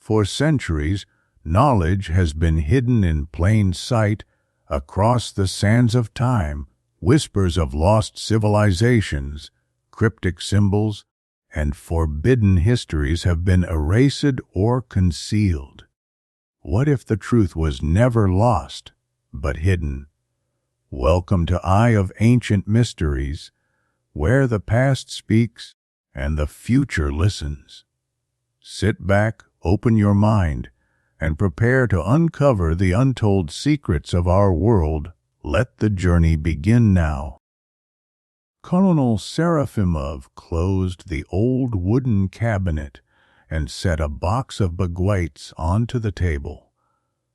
For centuries, knowledge has been hidden in plain sight across the sands of time. Whispers of lost civilizations, cryptic symbols, and forbidden histories have been erased or concealed. What if the truth was never lost, but hidden? Welcome to Eye of Ancient Mysteries, where the past speaks and the future listens. Sit back, open your mind, and prepare to uncover the untold secrets of our world. Let the journey begin now. Colonel Serafimov closed the old wooden cabinet and set a box of baguettes onto the table,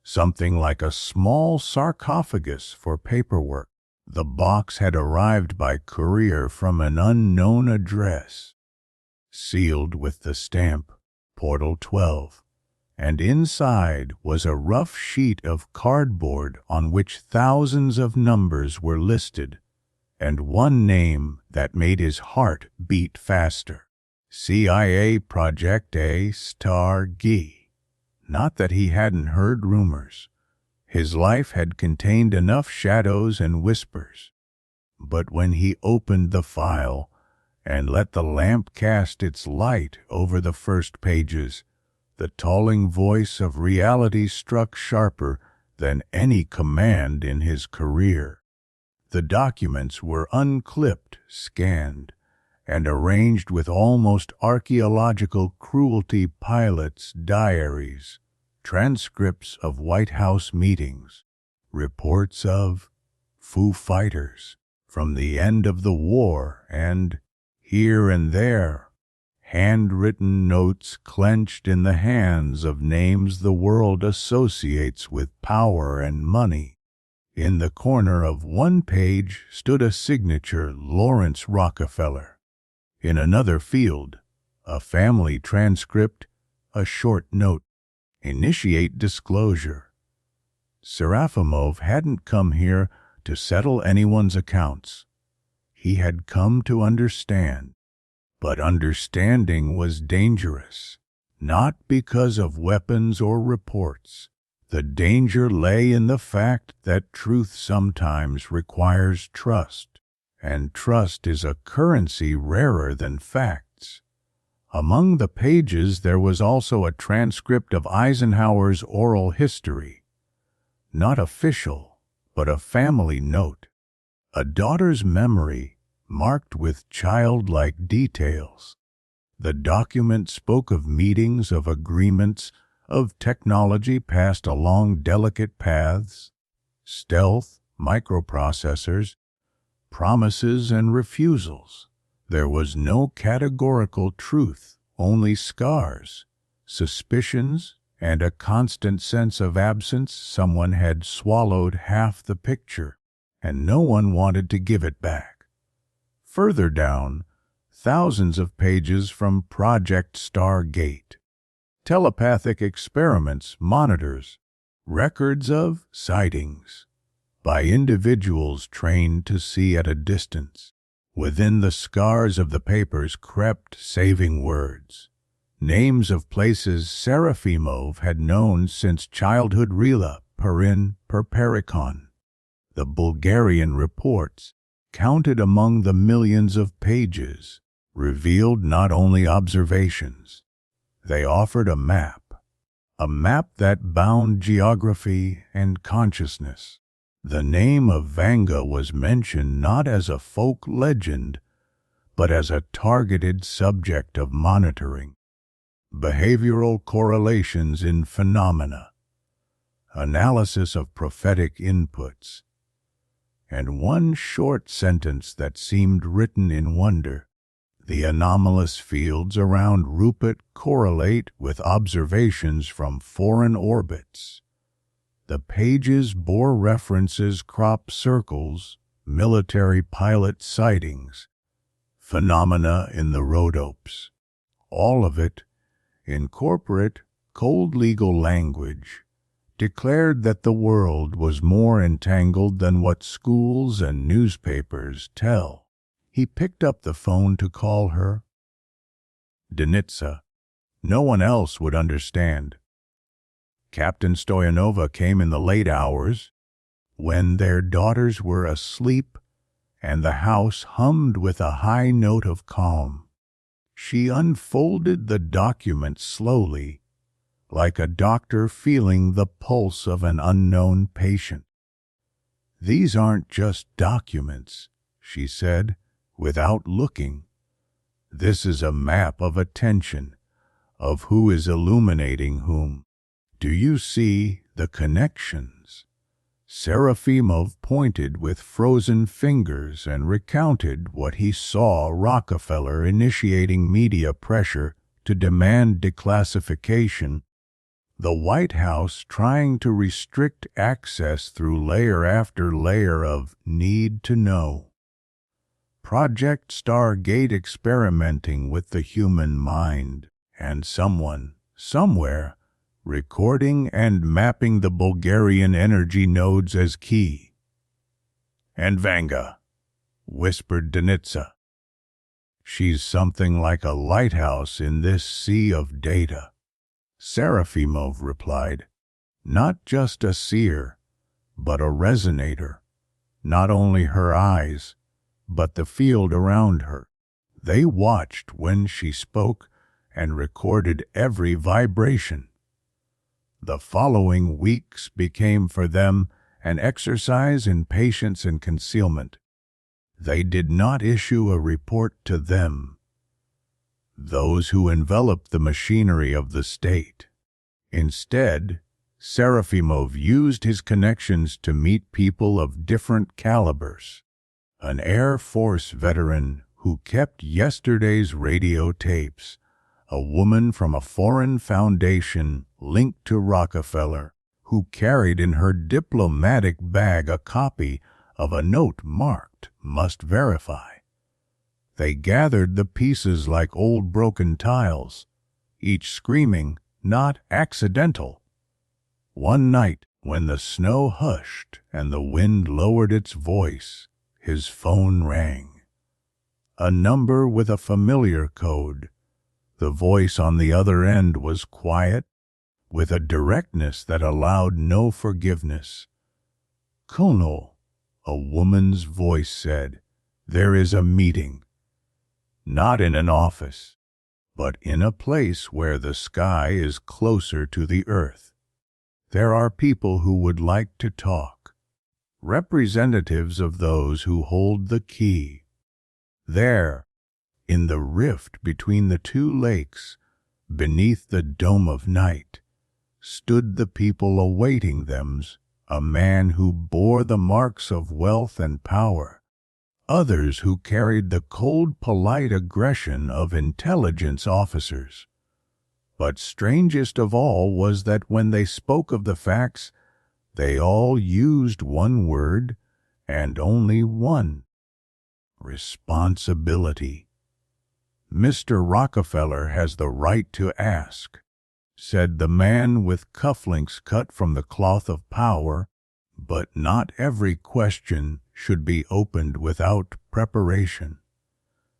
something like a small sarcophagus for paperwork. The box had arrived by courier from an unknown address, sealed with the stamp Portal 12, and inside was a rough sheet of cardboard on which thousands of numbers were listed, and one name that made his heart beat faster. CIA Project A*G. Not that he hadn't heard rumors. His life had contained enough shadows and whispers. But when he opened the file and let the lamp cast its light over the first pages, the tolling voice of reality struck sharper than any command in his career. The documents were unclipped, scanned, and arranged with almost archaeological cruelty. Pilots' diaries, transcripts of White House meetings, reports of Foo Fighters from the end of the war, and, here and there, handwritten notes clenched in the hands of names the world associates with power and money. In the corner of one page stood a signature, Lawrence Rockefeller. In another field, a family transcript, a short note, initiate disclosure. Serafimov hadn't come here to settle anyone's accounts. He had come to understand. But understanding was dangerous, not because of weapons or reports. The danger lay in the fact that truth sometimes requires trust, and trust is a currency rarer than facts. Among the pages there was also a transcript of Eisenhower's oral history. Not official, but a family note. A daughter's memory, marked with childlike details. The document spoke of meetings, of agreements, of technology passed along delicate paths, stealth, microprocessors, promises and refusals. There was no categorical truth, only scars, suspicions, and a constant sense of absence. Someone had swallowed half the picture, and no one wanted to give it back. Further down, thousands of pages from Project Stargate. Telepathic experiments, monitors, records of sightings by individuals trained to see at a distance. Within the scars of the papers crept saving words, names of places Serafimov had known since childhood. Rila, Perin, Perperikon. The Bulgarian reports, counted among the millions of pages, revealed not only observations. They offered a map that bound geography and consciousness. The name of Vanga was mentioned not as a folk legend, but as a targeted subject of monitoring. Behavioral correlations in phenomena, analysis of prophetic inputs, and one short sentence that seemed written in wonder. The anomalous fields around Rupert correlate with observations from foreign orbits. The pages bore references, crop circles, military pilot sightings, phenomena in the rhodopes. All of it, in corporate, cold legal language, declared that the world was more entangled than what schools and newspapers tell. He picked up the phone to call her. Denitsa. No one else would understand. Captain Stoyanova came in the late hours, when their daughters were asleep and the house hummed with a high note of calm. She unfolded the document slowly, like a doctor feeling the pulse of an unknown patient. "These aren't just documents," she said, without looking. "This is a map of attention, of who is illuminating whom. Do you see the connections?" Serafimov pointed with frozen fingers and recounted what he saw: Rockefeller initiating media pressure to demand declassification, the White House trying to restrict access through layer after layer of need to know, Project Stargate experimenting with the human mind, and someone, somewhere, recording and mapping the Bulgarian energy nodes as key. "And Vanga," whispered Denitsa. "She's something like a lighthouse in this sea of data," Serafimov replied. "Not just a seer, but a resonator. Not only her eyes, but the field around her. They watched when she spoke and recorded every vibration. The following weeks became for them an exercise in patience and concealment. They did not issue a report to them, those who enveloped the machinery of the state. Instead, Serafimov used his connections to meet people of different calibers. An Air Force veteran who kept yesterday's radio tapes, a woman from a foreign foundation linked to Rockefeller, who carried in her diplomatic bag a copy of a note marked "Must Verify." They gathered the pieces like old broken tiles, each screaming, "Not accidental." One night, when the snow hushed and the wind lowered its voice, his phone rang. A number with a familiar code. The voice on the other end was quiet, with a directness that allowed no forgiveness. "Colonel," a woman's voice said, "there is a meeting. Not in an office, but in a place where the sky is closer to the earth. There are people who would like to talk, representatives of those who hold the key. There, in the rift between the two lakes, beneath the dome of night, stood the people awaiting them, a man who bore the marks of wealth and power, others who carried the cold, polite aggression of intelligence officers. But strangest of all was that when they spoke of the facts, they all used one word, and only one: responsibility. "Mr. Rockefeller has the right to ask," said the man with cufflinks cut from the cloth of power, "but not every question should be opened without preparation.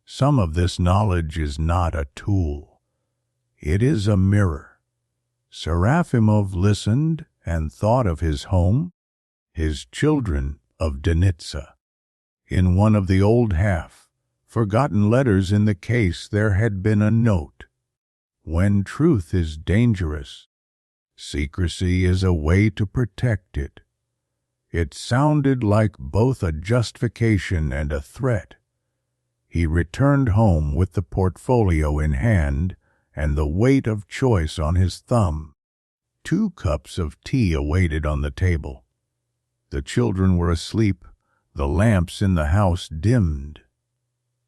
Some of this knowledge is not a tool. It is a mirror." Serafimov listened and thought of his home, his children, of Denitsa. In one of the old forgotten letters in the case there had been a note: "When truth is dangerous, secrecy is a way to protect it." It sounded like both a justification and a threat. He returned home with the portfolio in hand and the weight of choice on his thumb. 2 cups of tea awaited on the table. The children were asleep, the lamps in the house dimmed.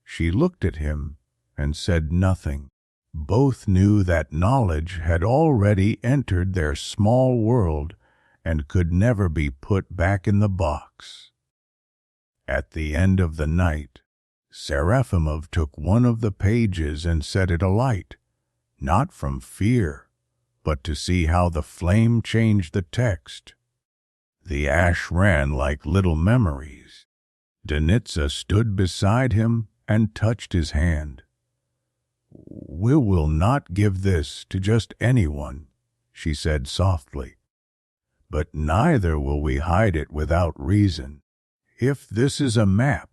She looked at him and said nothing. Both knew that knowledge had already entered their small world and could never be put back in the box. At the end of the night, Serafimov took one of the pages and set it alight, not from fear, but to see how the flame changed the text. The ash ran like little memories. Denitsa stood beside him and touched his hand. "We will not give this to just anyone," she said softly. "But neither will we hide it without reason. If this is a map,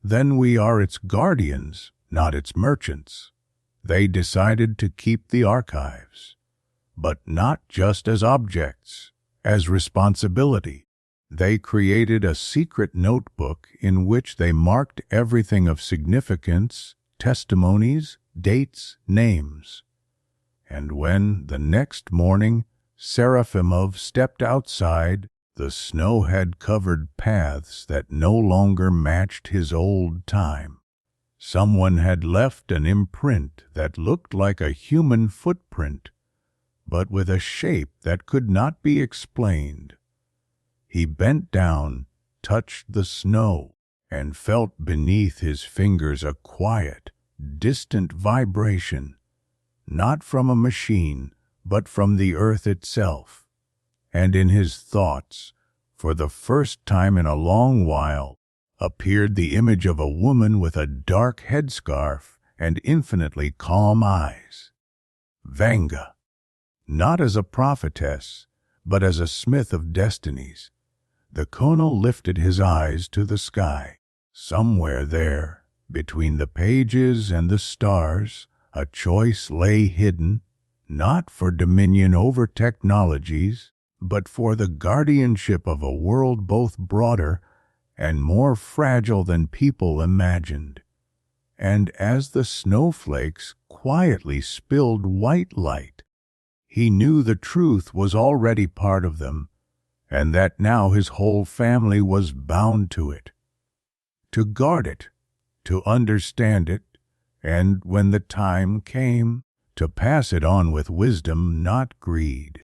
then we are its guardians, not its merchants." They decided to keep the archives, but not just as objects, as responsibility. They created a secret notebook in which they marked everything of significance, testimonies, dates, names. And when, the next morning, Serafimov stepped outside, the snow had covered paths that no longer matched his old time. Someone had left an imprint that looked like a human footprint, but with a shape that could not be explained. He bent down, touched the snow, and felt beneath his fingers a quiet, distant vibration, not from a machine, but from the earth itself. And in his thoughts, for the first time in a long while, appeared the image of a woman with a dark headscarf and infinitely calm eyes. Vanga, not as a prophetess, but as a smith of destinies. The colonel lifted his eyes to the sky. Somewhere there, between the pages and the stars, a choice lay hidden, not for dominion over technologies, but for the guardianship of a world both broader and more fragile than people imagined. And as the snowflakes quietly spilled white light, he knew the truth was already part of them, and that now his whole family was bound to it, to guard it, to understand it, and when the time came, to pass it on with wisdom, not greed.